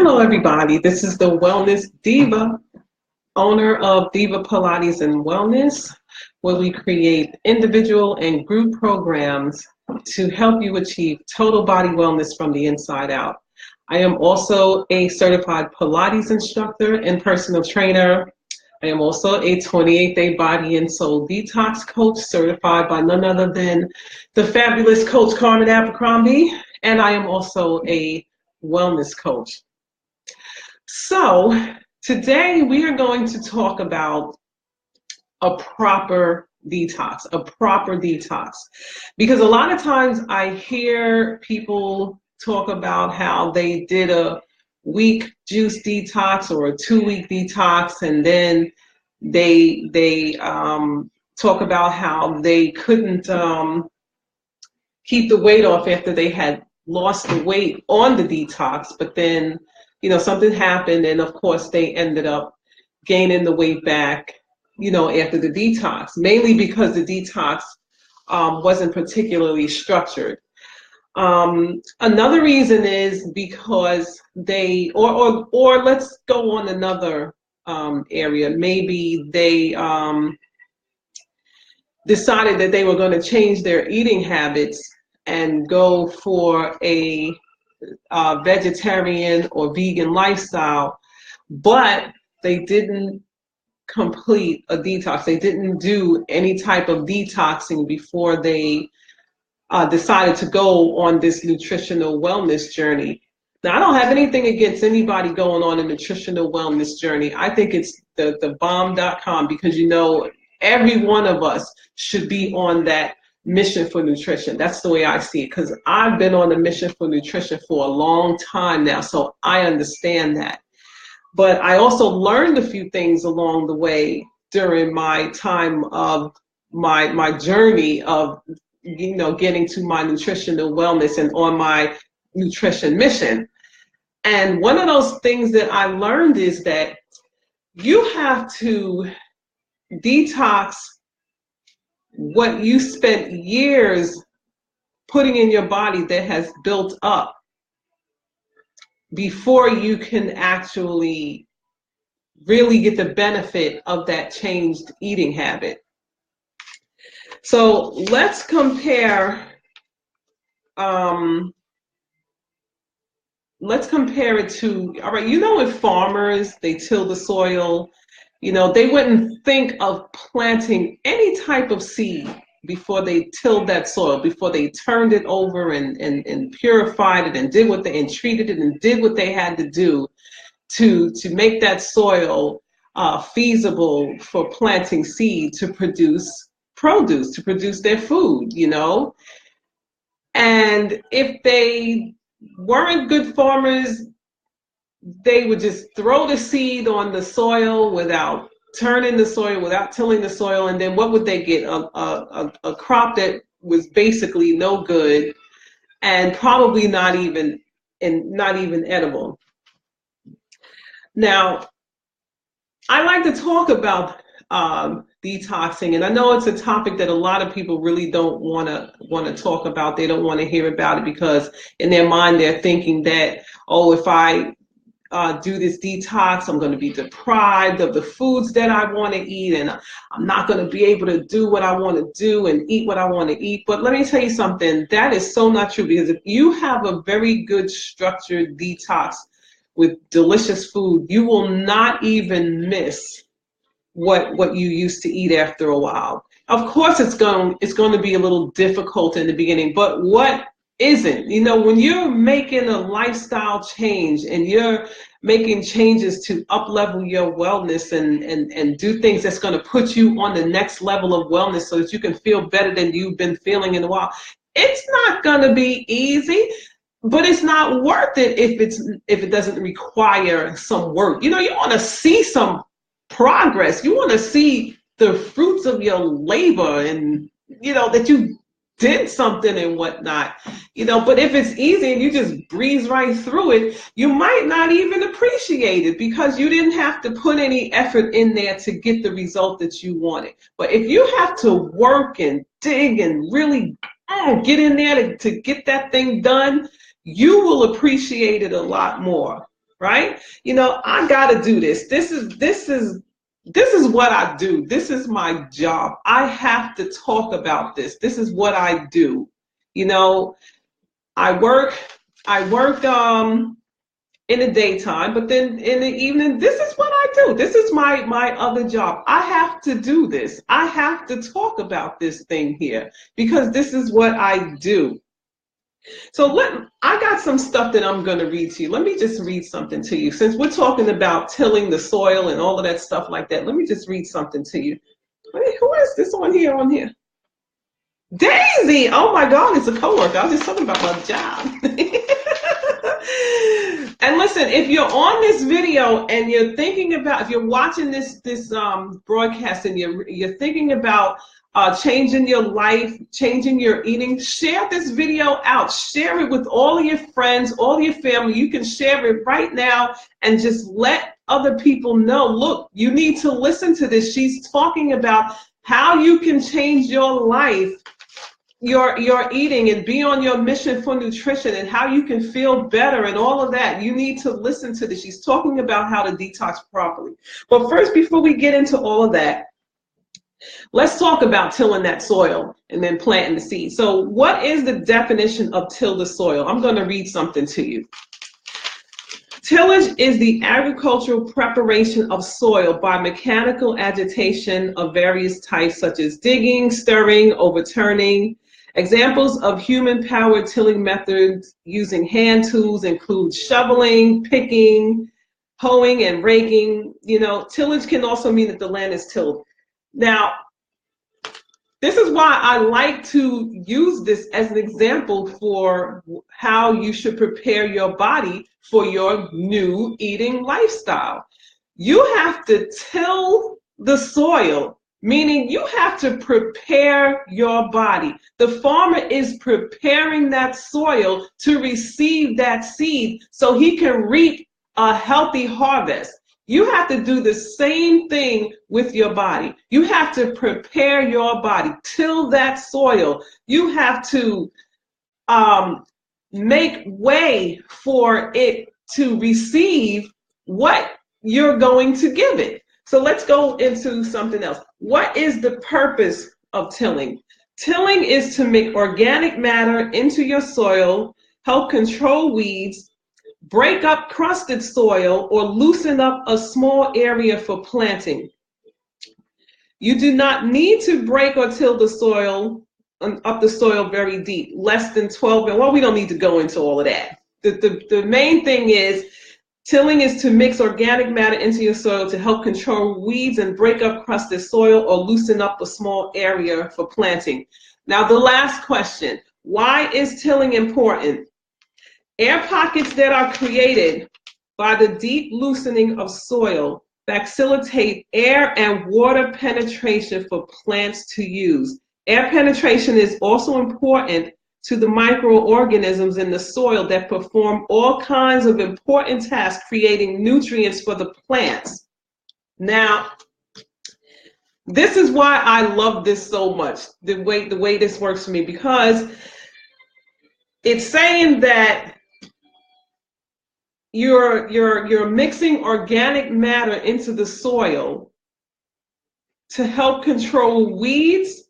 Hello, everybody. This is the Wellness Diva, owner of Deeva Pilates and Wellness, where we create individual and group programs to help you achieve total body wellness from the inside out. I am also a certified Pilates instructor and personal trainer. I am also a 28-day body and soul detox coach certified by none other than the fabulous coach Carmen Abercrombie, and I am also a wellness coach. So today we are going to talk about a proper detox, because a lot of times I hear people talk about how they did a week juice detox or a 2-week detox, and then they talk about how they couldn't keep the weight off after they had lost the weight on the detox, but then something happened, and of course they ended up gaining the weight back after the detox, mainly because the detox wasn't particularly structured. Another reason is because they, or let's go on another area. Maybe they decided that they were going to change their eating habits and go for a vegetarian or vegan lifestyle, but they didn't complete a detox. They didn't do any type of detoxing before they decided to go on this nutritional wellness journey. Now, I don't have anything against anybody going on a nutritional wellness journey. I think it's the bomb.com, because every one of us should be on that mission for nutrition. That's the way I see it, because I've been on a mission for nutrition for a long time now, so I understand that. But I also learned a few things along the way during my time of my journey of getting to my nutritional wellness and on my nutrition mission. And one of those things that I learned is that you have to detox what you spent years putting in your body that has built up before you can actually really get the benefit of that changed eating habit. So let's compare it to, all right, if farmers, they till the soil, they wouldn't think of planting any type of seed before they tilled that soil, before they turned it over and purified it and did what they, and treated it and did what they had to do to make that soil feasible for planting seed to produce produce, to produce their food, And if they weren't good farmers, they would just throw the seed on the soil without turning the soil, without tilling the soil, and then what would they get? A crop that was basically no good and probably not even edible. Now, I like to talk about detoxing, and I know it's a topic that a lot of people really don't want to talk about. They don't want to hear about it because in their mind they're thinking that, oh, if I do this detox, I'm going to be deprived of the foods that I want to eat, and I'm not going to be able to do what I want to do and eat what I want to eat. But let me tell you something, that is so not true, because if you have a very good structured detox with delicious food, you will not even miss what you used to eat after a while. Of course, it's going to be a little difficult in the beginning, but what isn't? When you're making a lifestyle change and you're making changes to up-level your wellness and do things that's going to put you on the next level of wellness so that you can feel better than you've been feeling in a while, it's not going to be easy, but it's not worth it if it doesn't require some work. You want to see some progress. You want to see the fruits of your labor, and that you did something and whatnot, but if it's easy and you just breeze right through it, you might not even appreciate it because you didn't have to put any effort in there to get the result that you wanted. But if you have to work and dig and really get in there to get that thing done, you will appreciate it a lot more, right? You know, I got to do this. This is what I do. This is my job. I have to talk about this. This is what I do. You know, I work in the daytime, but then in the evening, this is what I do. This is my other job. I have to do this. I have to talk about this thing here because this is what I do. So I got some stuff that I'm going to read to you. Let me just read something to you. Since we're talking about tilling the soil and all of that stuff like that, let me just read something to you. Who is this on here? Daisy! Oh my God, it's a coworker. I was just talking about my job. And listen, if you're on this video and you're thinking about, if you're watching this broadcast and you're thinking about changing your life, changing your eating, share this video out. Share it with all of your friends, all of your family. You can share it right now and just let other people know, look, you need to listen to this. She's talking about how you can change your life, your eating, and be on your mission for nutrition, and how you can feel better and all of that. You need to listen to this. She's talking about how to detox properly. But first, before we get into all of that, let's talk about tilling that soil and then planting the seed. So what is the definition of till the soil? I'm going to read something to you. Tillage is the agricultural preparation of soil by mechanical agitation of various types, such as digging, stirring, overturning. Examples of human-powered tilling methods using hand tools include shoveling, picking, hoeing, and raking. You know, tillage can also mean that the land is tilled. Now, this is why I like to use this as an example for how you should prepare your body for your new eating lifestyle. You have to till the soil, meaning you have to prepare your body. The farmer is preparing that soil to receive that seed so he can reap a healthy harvest. You have to do the same thing with your body. You have to prepare your body, till that soil. You have to make way for it to receive what you're going to give it. So let's go into something else. What is the purpose of tilling? Tilling is to make organic matter into your soil, help control weeds, break up crusted soil, or loosen up a small area for planting. You do not need to break or till the soil, up the soil very deep, less than 12. Well, we don't need to go into all of that. The main thing is, tilling is to mix organic matter into your soil to help control weeds and break up crusted soil or loosen up a small area for planting. Now, the last question, why is tilling important? Air pockets that are created by the deep loosening of soil facilitate air and water penetration for plants to use. Air penetration is also important to the microorganisms in the soil that perform all kinds of important tasks, creating nutrients for the plants. Now, this is why I love this so much, the way this works for me, because it's saying that you're mixing organic matter into the soil to help control weeds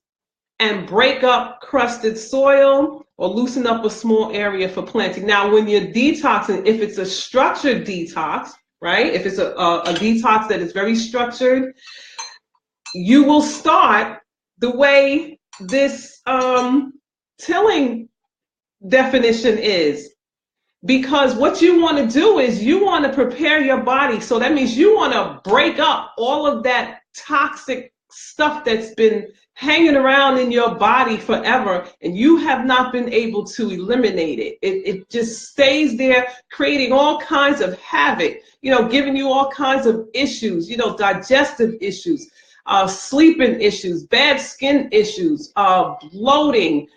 and break up crusted soil or loosen up a small area for planting. Now, when you're detoxing, if it's a structured detox, right? If it's a detox that is very structured, you will start the way this tilling definition is. Because what you want to do is you want to prepare your body. So that means you want to break up all of that toxic stuff that's been hanging around in your body forever, and you have not been able to eliminate it. It just stays there, creating all kinds of havoc, you know, giving you all kinds of issues, you know, digestive issues, sleeping issues, bad skin issues, bloating,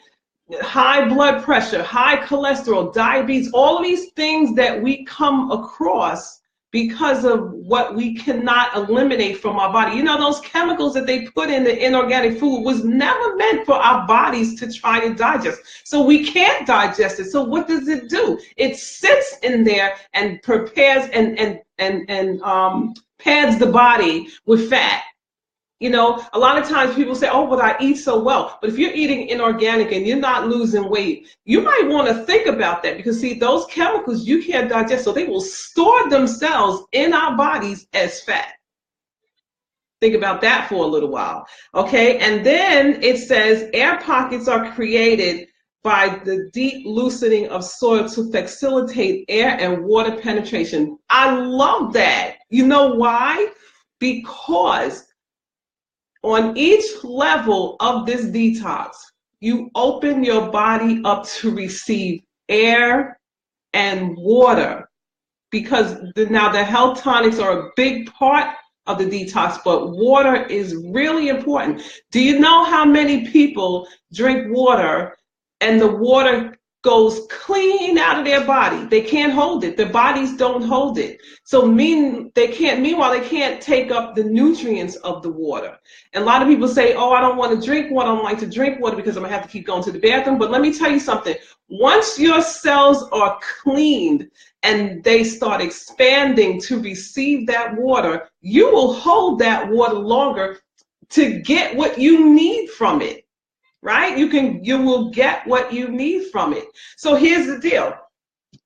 high blood pressure, high cholesterol, diabetes, all of these things that we come across because of what we cannot eliminate from our body. You know, those chemicals that they put in the inorganic food was never meant for our bodies to try to digest. So we can't digest it. So what does it do? It sits in there and prepares and pads the body with fat. You know, a lot of times people say, oh, but I eat so well. But if you're eating inorganic and you're not losing weight, you might want to think about that, because see, those chemicals you can't digest, so they will store themselves in our bodies as fat. Think about that for a little while. Okay, and then it says air pockets are created by the deep loosening of soil to facilitate air and water penetration. I love that. You know why? Because on each level of this detox, you open your body up to receive air and water, because now the health tonics are a big part of the detox, but water is really important. Do you know how many people drink water and the water goes clean out of their body? They can't hold it. Their bodies don't hold it. So meanwhile, they can't take up the nutrients of the water. And a lot of people say, oh, I don't want to drink water. I don't like to drink water because I'm going to have to keep going to the bathroom. But let me tell you something. Once your cells are cleaned and they start expanding to receive that water, you will hold that water longer to get what you need from it. Right? You will get what you need from it. So here's the deal.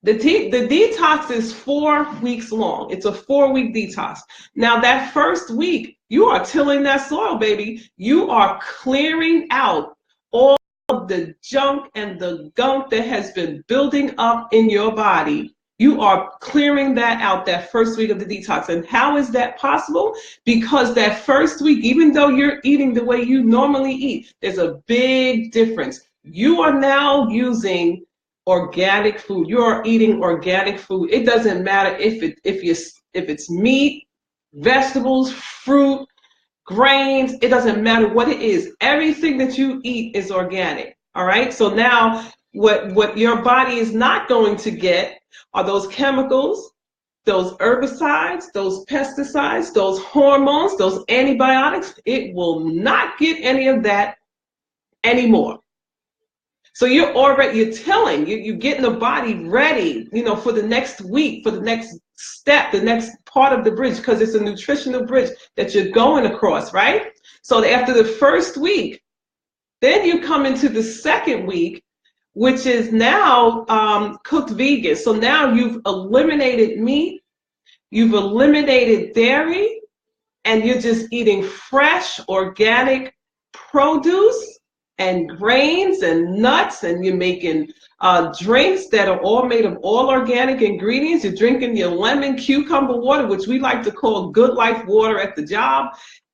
The detox is 4 weeks long. It's a 4-week detox. Now that first week, you are tilling that soil, baby. You are clearing out all of the junk and the gunk that has been building up in your body. You are clearing that out that first week of the detox. And how is that possible? Because that first week, even though you're eating the way you normally eat, there's a big difference. You are now using organic food. You are eating organic food. It doesn't matter if it's meat, vegetables, fruit, grains. It doesn't matter what it is. Everything that you eat is organic. All right. So now what your body is not going to get are those chemicals, those herbicides, those pesticides, those hormones, those antibiotics. It will not get any of that anymore. So you're getting the body ready, you know, for the next week, for the next step, the next part of the bridge, because it's a nutritional bridge that you're going across, right? So after the first week, then you come into the second week, which is now cooked vegan. So now you've eliminated meat, you've eliminated dairy, and you're just eating fresh, organic produce and grains and nuts, and you're making drinks that are all made of all organic ingredients. You're drinking your lemon cucumber water, which we like to call good life water at the job.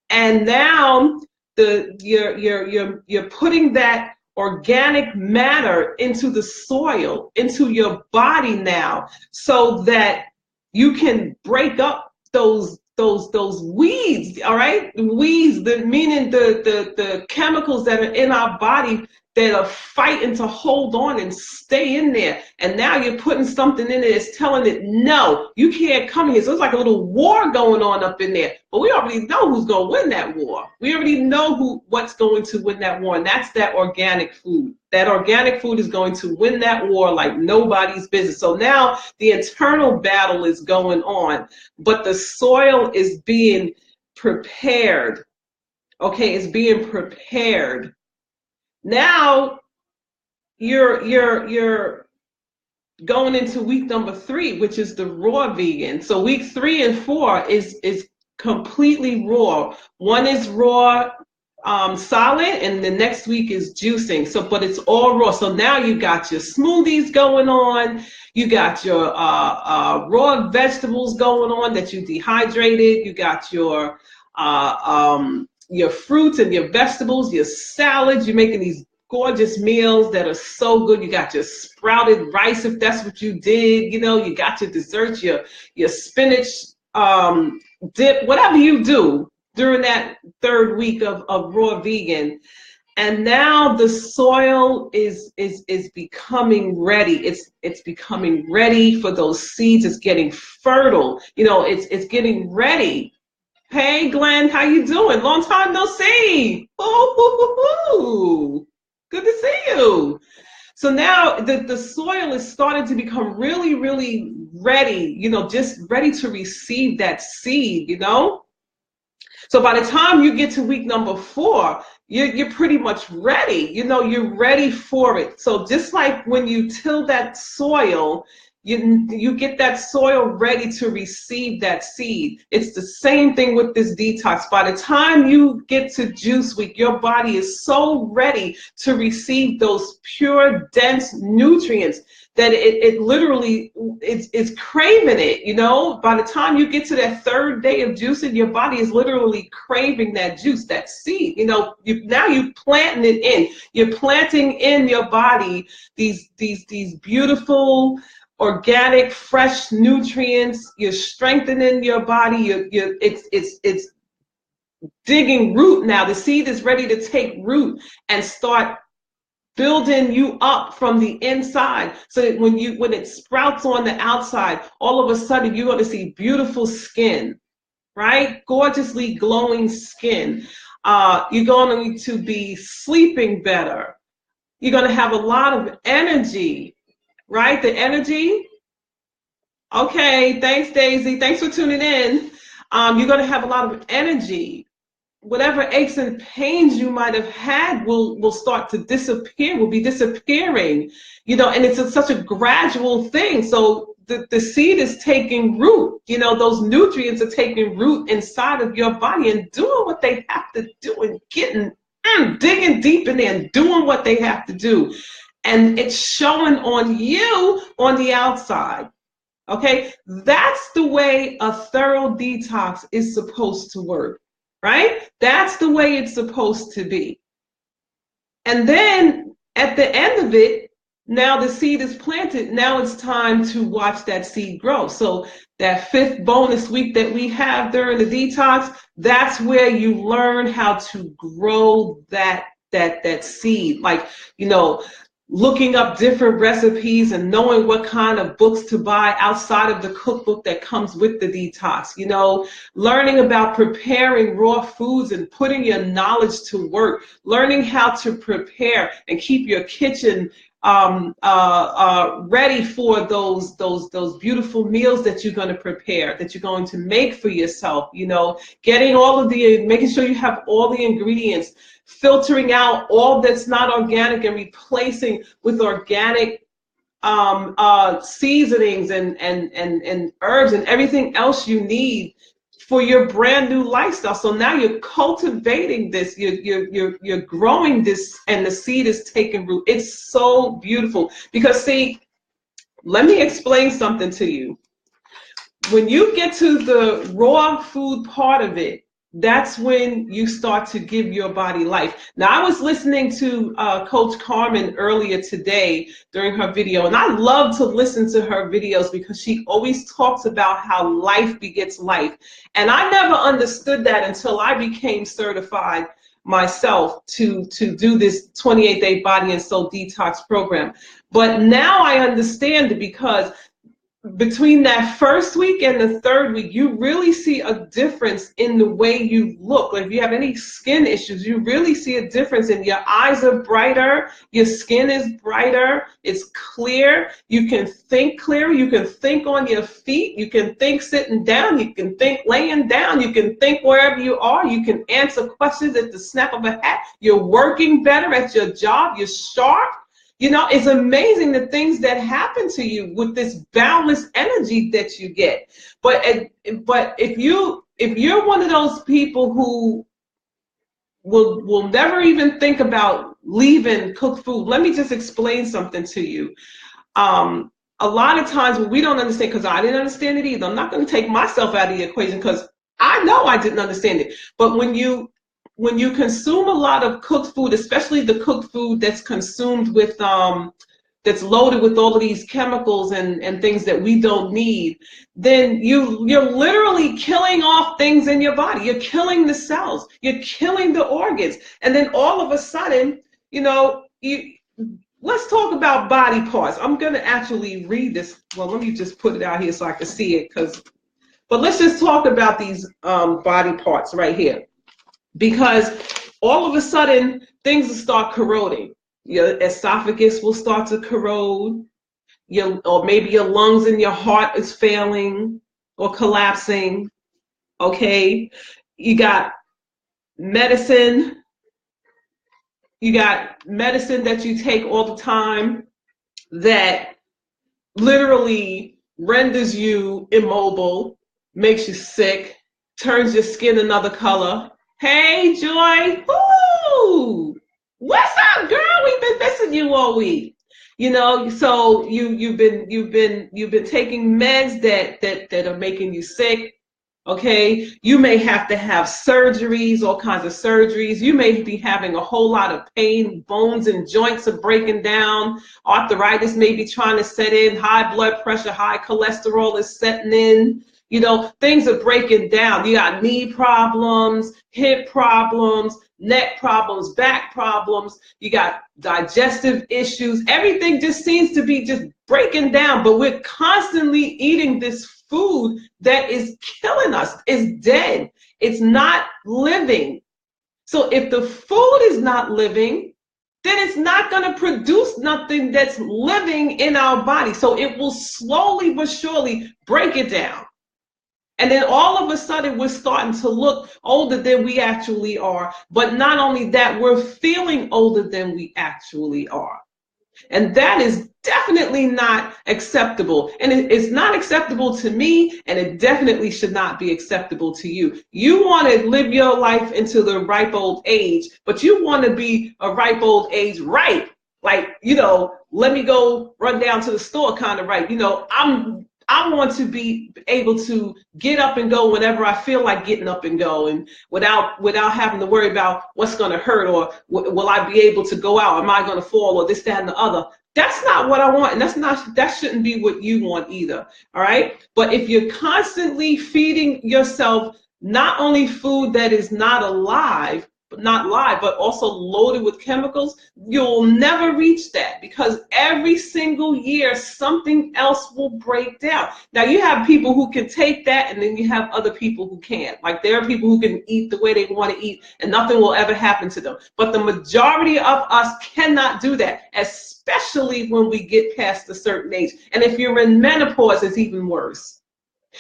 And now you're putting that organic matter into the soil, into your body now, so that you can break up those weeds, all right? Weeds, meaning the chemicals that are in our body that are fighting to hold on and stay in there. And now you're putting something in it that's telling it, no, you can't come here. So it's like a little war going on up in there. But we already know who's going to win that war. We already know what's going to win that war, and that's that organic food. That organic food is going to win that war like nobody's business. So now the internal battle is going on, but the soil is being prepared. Okay, it's being prepared. Now you're going into week number 3, which is the raw vegan. So week 3 and 4 is completely raw. One is raw solid, and the next week is juicing. So, but it's all raw. So now you got your smoothies going on. You got your raw vegetables going on that you dehydrated. You got your fruits and your vegetables, your salads. You're making these gorgeous meals that are so good. You got your sprouted rice, if that's what you did. You know, you got your desserts, your spinach dip, whatever you do during that 3rd week of raw vegan. And now the soil is becoming ready. It's becoming ready for those seeds. It's getting fertile. You know, it's getting ready. Hey, Glenn, how you doing? Long time no see. Ooh, good to see you. So now the soil is starting to become really, really ready, you know, just ready to receive that seed, you know? So by the time you get to week number 4, you're pretty much ready. You know, you're ready for it. So just like when you till that soil, you get that soil ready to receive that seed. It's the same thing with this detox. By the time you get to juice week, your body is so ready to receive those pure, dense nutrients that it literally is craving it, you know? By the time you get to that 3rd day of juicing, your body is literally craving that juice, that seed. You know, now you're planting it in. You're planting in your body these beautiful, organic, fresh nutrients. You're strengthening your body. It's digging root now. The seed is ready to take root and start building you up from the inside, so that when it sprouts on the outside, all of a sudden you're going to see beautiful skin, right? Gorgeously glowing skin. You're going to be sleeping better. You're going to have a lot of energy, right? The energy. Okay, thanks, Daisy. Thanks for tuning in. You're going to have a lot of energy. Whatever aches and pains you might have had will start to disappear, will be disappearing, you know, and it's such a gradual thing. So the seed is taking root, you know, those nutrients are taking root inside of your body and doing what they have to do and getting, digging deep in there and doing what they have to do. And it's showing on you on the outside. Okay, that's the way a thorough detox is supposed to work. Right? That's the way it's supposed to be. And then at the end of it, now the seed is planted. Now it's time to watch that seed grow. So that 5th bonus week that we have during the detox, that's where you learn how to grow that seed. Like, you know, looking up different recipes and knowing what kind of books to buy outside of the cookbook that comes with the detox, you know, learning about preparing raw foods and putting your knowledge to work, learning how to prepare and keep your kitchen ready for those beautiful meals that you're going to prepare, that you're going to make for yourself, you know, making sure you have all the ingredients, filtering out all that's not organic and replacing with organic seasonings and herbs and everything else you need for your brand new lifestyle. So now you're cultivating this, you're growing this, and the seed is taking root. It's so beautiful because, see, let me explain something to you. When you get to the raw food part of it, that's when you start to give your body life. Now, I was listening to Coach Carmen earlier today during her video, and I love to listen to her videos because she always talks about how life begets life. And I never understood that until I became certified myself to do this 28-day body and soul detox program. But now I understand it, because between that 1st week and the 3rd week, you really see a difference in the way you look. Like if you have any skin issues, you really see a difference in your eyes are brighter, your skin is brighter, it's clear, you can think clearer, you can think on your feet, you can think sitting down, you can think laying down, you can think wherever you are, you can answer questions at the snap of a hat, you're working better at your job, you're sharp. You know, it's amazing the things that happen to you with this boundless energy that you get. But if you're one of those people who will never even think about leaving cooked food, let me just explain something to you. A lot of times when we don't understand, because I didn't understand it either. I'm not going to take myself out of the equation because I know I didn't understand it. But when you consume a lot of cooked food, especially the cooked food that's consumed with that's loaded with all of these chemicals and things that we don't need, then you're literally killing off things in your body. You're killing the cells. You're killing the organs. And then all of a sudden, let's talk about body parts. I'm going to actually read this. Well, let me just put it out here so I can see it. But let's just talk about these body parts right here. Because all of a sudden, things will start corroding. Your esophagus will start to corrode, or maybe your lungs and your heart is failing or collapsing, okay? You got medicine. You got medicine that you take all the time that literally renders you immobile, makes you sick, turns your skin another color. Hey, Joy. Woo! What's up, girl? We've been missing you all week. So you've been taking meds that are making you sick. Okay, you may have to have surgeries, all kinds of surgeries. You may be having a whole lot of pain. Bones and joints are breaking down. Arthritis may be trying to set in. High blood pressure, high cholesterol is setting in. Things are breaking down. You got knee problems, hip problems, neck problems, back problems. You got digestive issues. Everything just seems to be just breaking down, but we're constantly eating this food that is killing us. It's dead. It's not living. So if the food is not living, then it's not going to produce nothing that's living in our body. So it will slowly but surely break it down. And then all of a sudden, we're starting to look older than we actually are. But not only that, we're feeling older than we actually are. And that is definitely not acceptable. And it's not acceptable to me, and it definitely should not be acceptable to you. You want to live your life into the ripe old age, but you want to be a ripe old age right. Like, let me go run down to the store kind of right. I want to be able to get up and go whenever I feel like getting up and go, and without having to worry about what's going to hurt, or will I be able to go out? Am I going to fall, or this, that, and the other? That's not what I want, and that shouldn't be what you want either. All right. But if you're constantly feeding yourself not only food that is not alive, not live, but also loaded with chemicals, you'll never reach that, because every single year something else will break down. Now you have people who can take that, and then you have other people who can't. Like, there are people who can eat the way they want to eat and nothing will ever happen to them. But the majority of us cannot do that, especially when we get past a certain age. And if you're in menopause, it's even worse.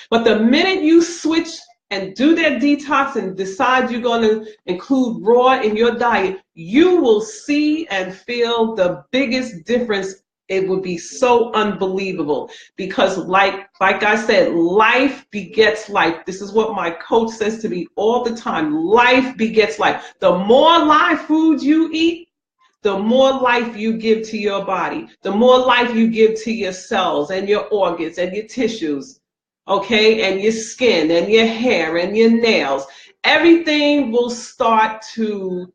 But the minute you switch and do that detox and decide you're going to include raw in your diet, you will see and feel the biggest difference. It would be so unbelievable, because like I said, life begets life. This is what my coach says to me all the time. Life begets life. The more live food you eat, the more life you give to your body, the more life you give to your cells and your organs and your tissues. Okay, and your skin and your hair and your nails, everything will start to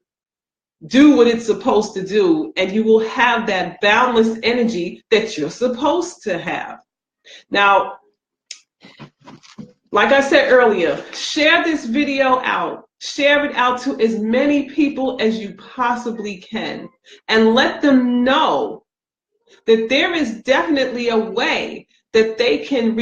do what it's supposed to do, and you will have that boundless energy that you're supposed to have. Now, like I said earlier, share this video out. Share it out to as many people as you possibly can, and let them know that there is definitely a way that they can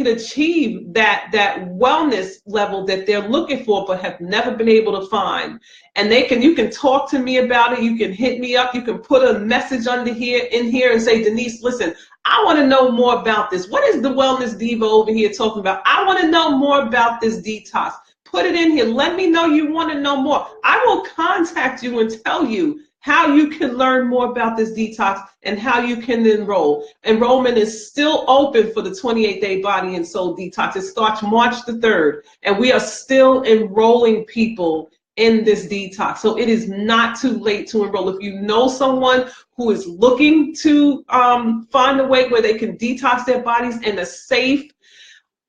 achieve that wellness level that they're looking for but have never been able to find. And you can talk to me about it. You can hit me up. You can put a message in here and say, Denise, listen, I want to know more about this. What is the Wellness Diva over here talking about? I want to know more about this detox. Put it in here. Let me know you want to know more. I will contact you and tell you how you can learn more about this detox and how you can enroll. Enrollment is still open for the 28-day body and soul detox. It starts March the 3rd, and we are still enrolling people in this detox. So it is not too late to enroll. If you know someone who is looking to find a way where they can detox their bodies in a safe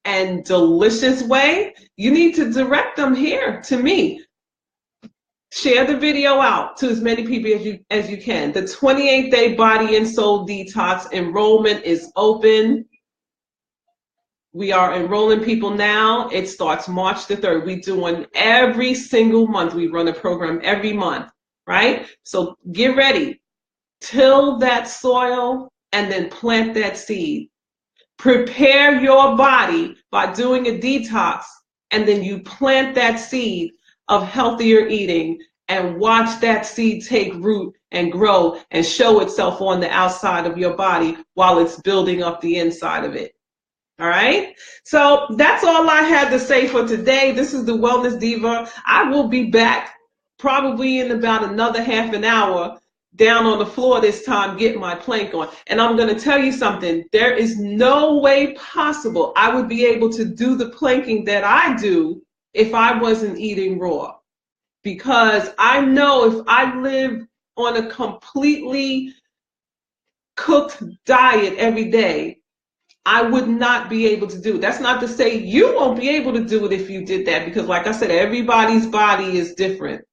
and delicious way, you need to direct them here to me. Share the video out to as many people as you can. The 28-day body and soul detox enrollment is open. We are enrolling people now. It starts March the 3rd. We're doing every single month. We run a program every month, right? So get ready. Till that soil and then plant that seed. Prepare your body by doing a detox, and then you plant that seed of healthier eating and watch that seed take root and grow and show itself on the outside of your body while it's building up the inside of it. All right. So that's all I had to say for today. This is the Wellness Diva. I will be back probably in about another half an hour down on the floor this time getting my plank on. And I'm going to tell you something. There is no way possible I would be able to do the planking that I do if I wasn't eating raw. Because I know if I live on a completely cooked diet every day, I would not be able to do it. That's not to say you won't be able to do it if you did that, because like I said, everybody's body is different.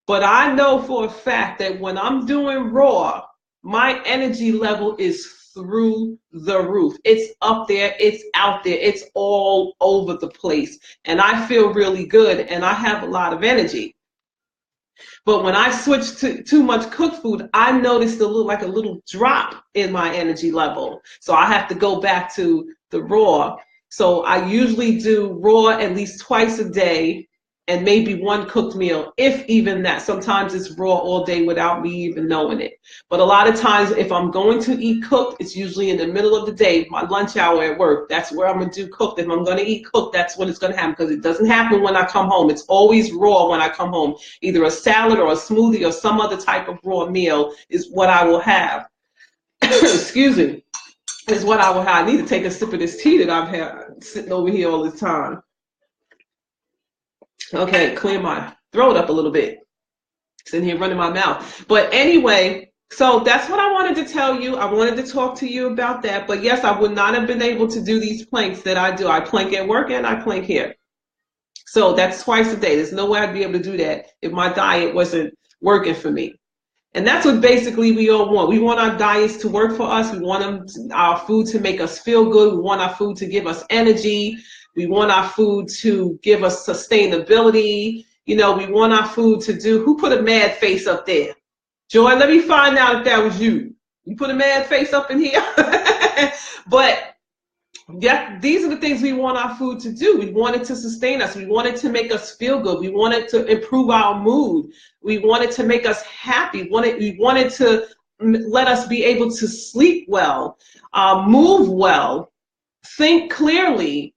But I know for a fact that when I'm doing raw, my energy level is through the roof. It's up there, it's out there, it's all over the place. And I feel really good and I have a lot of energy. But when I switched to too much cooked food, I noticed a little drop in my energy level. So I have to go back to the raw. So I usually do raw at least twice a day and maybe one cooked meal, if even that. Sometimes it's raw all day without me even knowing it. But a lot of times if I'm going to eat cooked, it's usually in the middle of the day, my lunch hour at work. That's where I'm going to do cooked. If I'm going to eat cooked, that's when it's going to happen, because it doesn't happen when I come home. It's always raw when I come home. Either a salad or a smoothie or some other type of raw meal is what I will have. Excuse me. Is what I will have. I need to take a sip of this tea that I've had sitting over here all this time. Okay, clear my throat up a little bit. Sitting here running my mouth. But anyway, so that's what I wanted to tell you. I wanted to talk to you about that. But yes, I would not have been able to do these planks that I do. I plank at work and I plank here. So that's twice a day. There's no way I'd be able to do that if my diet wasn't working for me. And that's what basically we all want. We want our diets to work for us. We want our food to make us feel good. We want our food to give us energy. We want our food to give us sustainability. You know, we want our food to do, who put a mad face up there? Joy, let me find out if that was you. You put a mad face up in here? But yeah, these are the things we want our food to do. We want it to sustain us. We want it to make us feel good. We want it to improve our mood. We want it to make us happy. We want it to let us be able to sleep well, move well, think clearly,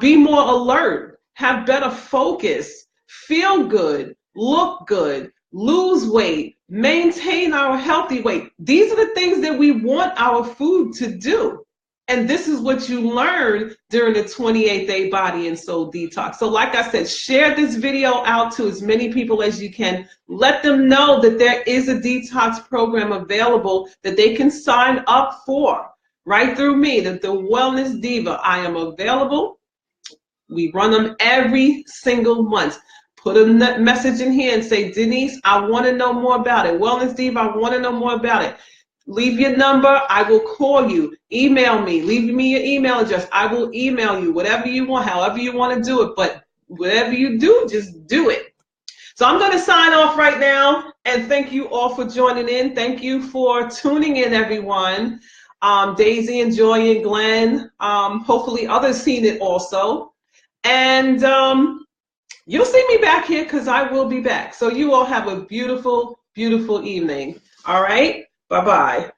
be more alert, have better focus, feel good, look good, lose weight, maintain our healthy weight. These are the things that we want our food to do. And this is what you learn during the 28-day body and soul detox. So like I said, share this video out to as many people as you can. Let them know that there is a detox program available that they can sign up for right through me, that the Wellness Diva. I am available. We run them every single month. Put a message in here and say, Denise, I want to know more about it. Wellness Diva, I want to know more about it. Leave your number. I will call you. Email me. Leave me your email address. I will email you. Whatever you want, however you want to do it. But whatever you do, just do it. So I'm going to sign off right now. And thank you all for joining in. Thank you for tuning in, everyone. Daisy and Joy and Glenn. Hopefully others seen it also. And you'll see me back here because I will be back. So you all have a beautiful, beautiful evening. All right? Bye-bye.